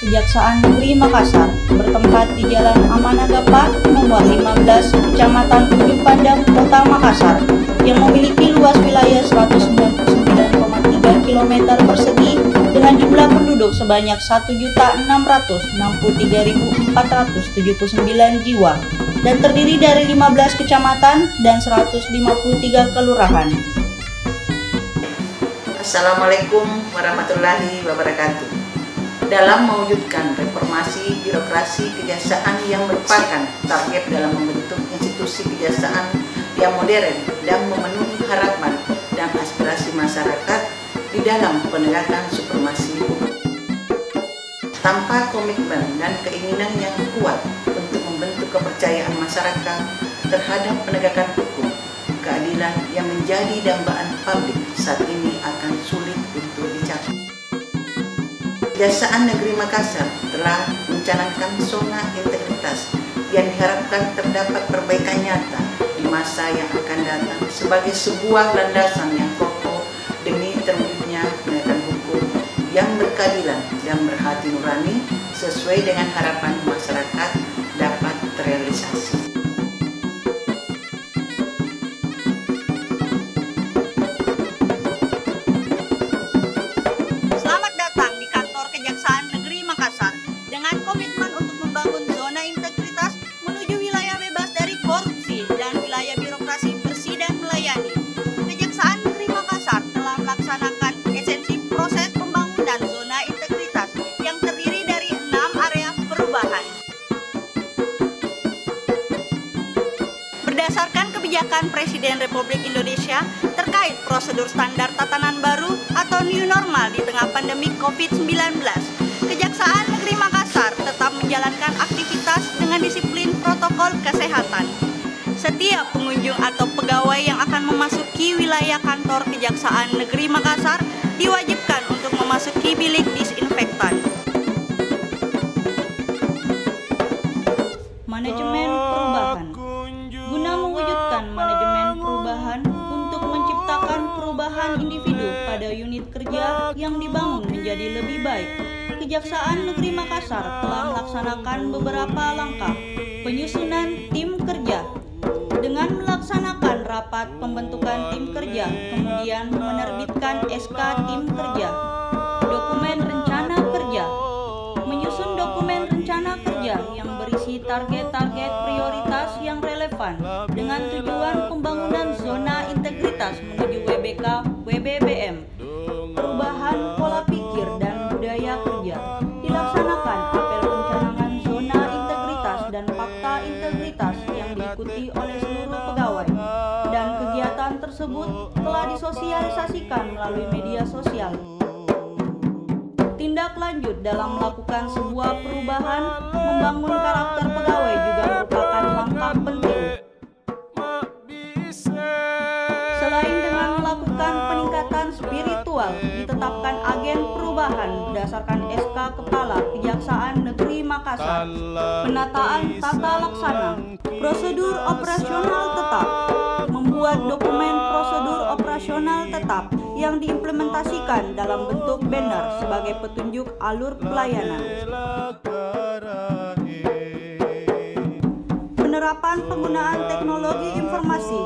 Kejaksaan Negeri Makassar bertempat di Jalan Amanagapa nomor 15 Kecamatan Ujung Pandang, Kota Makassar yang memiliki luas wilayah 199,3 km persegi dengan jumlah penduduk sebanyak 1.663.479 jiwa dan terdiri dari 15 kecamatan dan 153 kelurahan. Assalamualaikum warahmatullahi wabarakatuh. Dalam mewujudkan reformasi birokrasi kejaksaan yang merupakan target dalam membentuk institusi kejaksaan yang modern dan memenuhi harapan dan aspirasi masyarakat di dalam penegakan supremasi hukum. Tanpa komitmen dan keinginan yang kuat untuk membentuk kepercayaan masyarakat terhadap penegakan hukum, keadilan yang menjadi dambaan publik saat ini akan sulit untuk dicapai. Kejaksaan Negeri Makassar telah mencanangkan zona integritas yang diharapkan terdapat perbaikan nyata di masa yang akan datang sebagai sebuah landasan yang kokoh demi terwujudnya penegakan hukum yang berkeadilan dan berhati nurani sesuai dengan harapan masyarakat dapat terrealisasi. Komitmen untuk membangun zona integritas menuju wilayah bebas dari korupsi dan wilayah birokrasi bersih dan melayani. Kejaksaan Negeri Makassar telah melaksanakan esensi proses pembangunan zona integritas yang terdiri dari 6 area perubahan. Berdasarkan kebijakan Presiden Republik Indonesia terkait prosedur standar tatanan baru atau new normal di tengah pandemi COVID-19, Kejaksaan Negeri Makassar tetap menjalankan aktivitas dengan disiplin protokol kesehatan. Setiap pengunjung atau pegawai yang akan memasuki wilayah kantor Kejaksaan Negeri Makassar diwajibkan untuk memasuki bilik disinfektan. Manajemen perubahan. Guna mewujudkan manajemen perubahan untuk menciptakan perubahan individu pada unit kerja yang dibangun menjadi lebih baik, Kejaksaan Negeri Makassar telah melaksanakan beberapa langkah penyusunan tim kerja dengan melaksanakan rapat pembentukan tim kerja, kemudian menerbitkan SK tim kerja, dokumen rencana kerja, menyusun dokumen rencana kerja yang berisi target-target prioritas yang relevan dengan tujuan pembangunan zona integritas menuju WBK WBBM, perubahan pola pikir dan budaya kerja. Dilaksanakan apel pencanangan zona integritas dan fakta integritas yang diikuti oleh seluruh pegawai, dan kegiatan tersebut telah disosialisasikan melalui media sosial. Tindak lanjut dalam melakukan sebuah perubahan, membangun karakter pegawai juga merupakan langkah penting. Selain dengan melakukan peningkatan spiritual, ditetapkan agen perubahan berdasarkan SK Kepala Kejaksaan Negeri Makassar, penataan tata laksana, prosedur operasional tetap, membuat dokumen prosedur operasional tetap yang diimplementasikan dalam bentuk banner sebagai petunjuk alur pelayanan. Penerapan penggunaan teknologi informasi,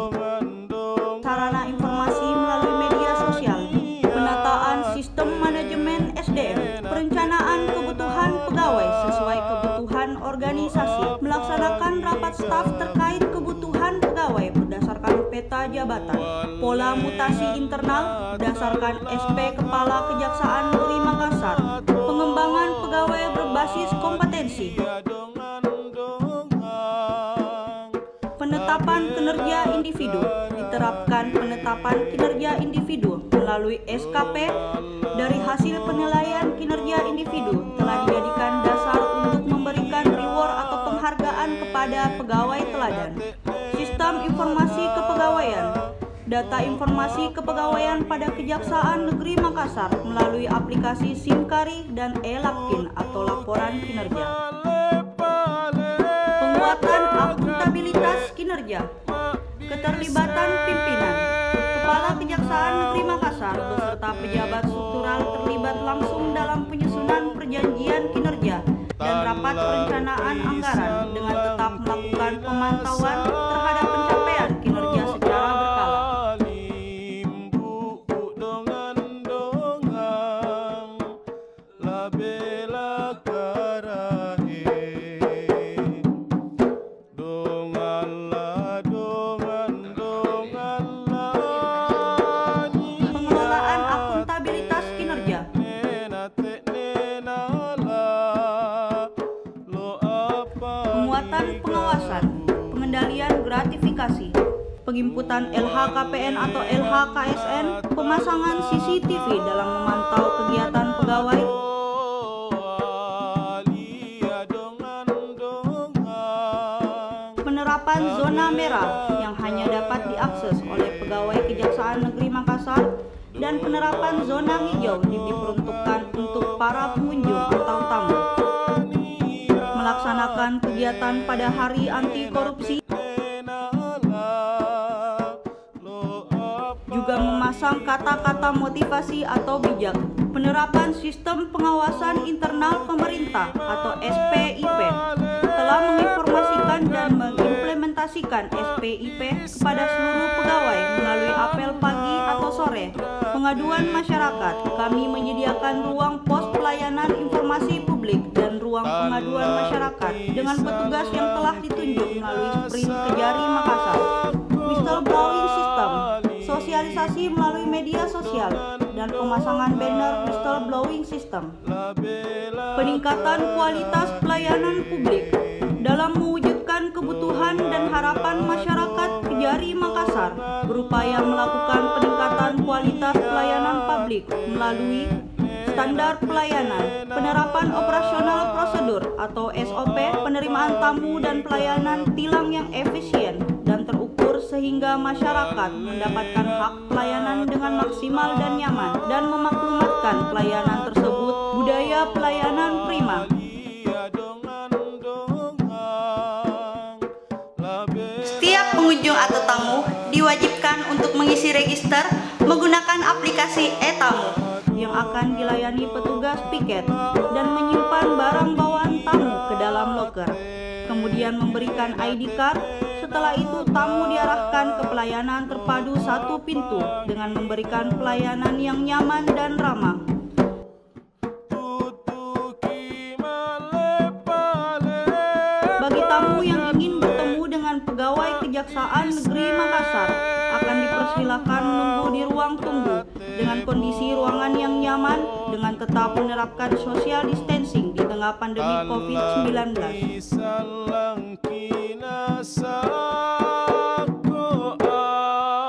sarana informasi melalui media sosial, penataan sistem manajemen SDM, perencanaan kebutuhan pegawai sesuai kebutuhan organisasi, melaksanakan rapat staf terkait kebutuhan pegawai berdasarkan peta jabatan, pola mutasi internal berdasarkan SP Kepala Kejaksaan Negeri Makassar, pengembangan pegawai berbasis kompetensi, penetapan kinerja individu. Diterapkan penetapan kinerja individu melalui SKP dari hasil penilaian kinerja individu telah dijadikan dasar untuk memberikan reward atau penghargaan kepada pegawai teladan. Sistem informasi kepegawaian. Data informasi kepegawaian pada Kejaksaan Negeri Makassar melalui aplikasi SIMKARI dan e-Lapkin atau laporan kinerja. Penguatan akuntabilitas kinerja. Keterlibatan pimpinan. Kepala Kejaksaan Negeri Makassar beserta pejabat struktural terlibat langsung dalam penyusunan perjanjian perjanjian kinerja dan rapat perencanaan anggaran dengan tetap melakukan pemantauan terhadap pencapaian kinerja secara berkala. Pengelolaan akuntabilitas kinerja. Penguatan pengawasan, pengendalian gratifikasi, penginputan LHKPN atau LHKSN, pemasangan CCTV dalam memantau kegiatan pegawai, penerapan zona merah yang hanya dapat diakses oleh pegawai Kejaksaan Negeri Makassar, dan penerapan zona hijau yang diperuntukkan untuk para pengunjung atau tamu. Melaksanakan kegiatan pada hari anti korupsi, juga memasang kata-kata motivasi atau bijak. Penerapan sistem pengawasan internal pemerintah atau SPIP, telah menginformasikan dan mengimplementasikan SPIP kepada seluruh pegawai melalui apel pagi atau sore. Pengaduan masyarakat, kami menyediakan ruang pos pelayanan informasi publik dan ruang pengaduan masyarakat dengan petugas yang telah ditunjuk melalui Sprint Kejari Makassar. Whistleblowing System, sosialisasi melalui media sosial dan pemasangan banner Whistleblowing System. Peningkatan kualitas pelayanan publik dalam mewujudkan kebutuhan dan harapan masyarakat Kejari Makassar, berupaya melakukan peningkatan kualitas pelayanan publik melalui standar pelayanan, penerapan operasional prosedur atau SOP, penerimaan tamu dan pelayanan tilang yang efisien dan terukur sehingga masyarakat mendapatkan hak pelayanan dengan maksimal dan nyaman, dan memaklumatkan pelayanan tersebut budaya pelayanan prima. Setiap pengunjung atau tamu diwajibkan untuk mengisi register menggunakan aplikasi e-tamu yang akan dilayani petugas piket dan menyimpan barang bawaan tamu ke dalam loker. Kemudian memberikan ID card. Setelah itu tamu diarahkan ke pelayanan terpadu satu pintu dengan memberikan pelayanan yang nyaman dan ramah. Bagi tamu yang ingin bertemu dengan pegawai Kejaksaan Negeri Makassar, akan dipersilakan menunggu di ruang tunggu dengan kondisi ruangan yang nyaman dengan tetap menerapkan social distancing di tengah pandemi COVID-19.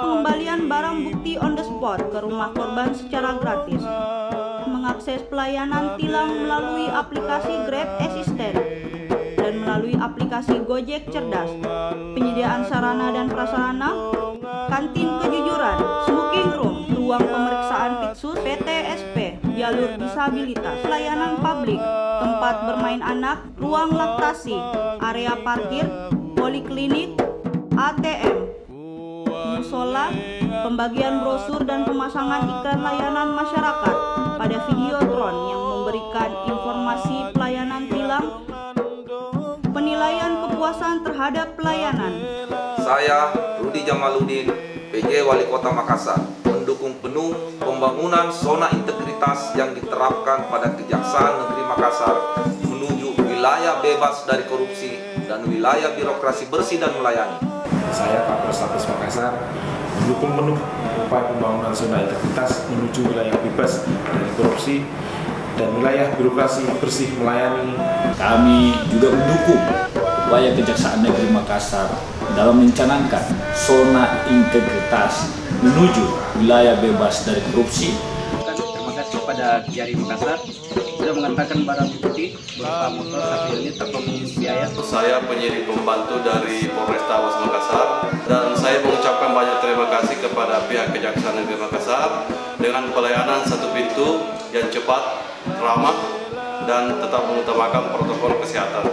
Pengembalian barang bukti on the spot ke rumah korban secara gratis. Mengakses pelayanan tilang melalui aplikasi Grab Assistant dan melalui aplikasi Gojek Cerdas. Penyediaan sarana dan prasarana, kantin kejujuran, smoking room, ruang pemeriksaan Pitsus, PTSP, jalur disabilitas, pelayanan publik, tempat bermain anak, ruang laktasi, area parkir, poliklinik, ATM, musola, pembagian brosur dan pemasangan iklan layanan masyarakat pada videotron yang memberikan informasi pelayanan tilang, penilaian kepuasan terhadap pelayanan. Saya, Rudi Jamaludin, PJ Wali Kota Makassar, mendukung penuh pembangunan zona integritas yang diterapkan pada Kejaksaan Negeri Makassar menuju wilayah bebas dari korupsi dan wilayah birokrasi bersih dan melayani. Saya, Kapolres Labes Makassar, mendukung penuh upaya pembangunan zona integritas menuju wilayah bebas dari korupsi dan wilayah birokrasi bersih melayani. Kami juga mendukung upaya Kejaksaan Negeri Makassar dalam mencanangkan zona integritas menuju wilayah bebas dari korupsi. Terima kasih kepada Kejari Makassar sudah mengantarkan barang bukti berupa motor 1 unit tanpa pungut biaya. Saya penyidik pembantu dari Polrestabes Makassar dan saya mengucapkan banyak terima kasih kepada pihak Kejaksaan Negeri Makassar dengan pelayanan satu pintu yang cepat, ramah, dan tetap mengutamakan protokol kesehatan.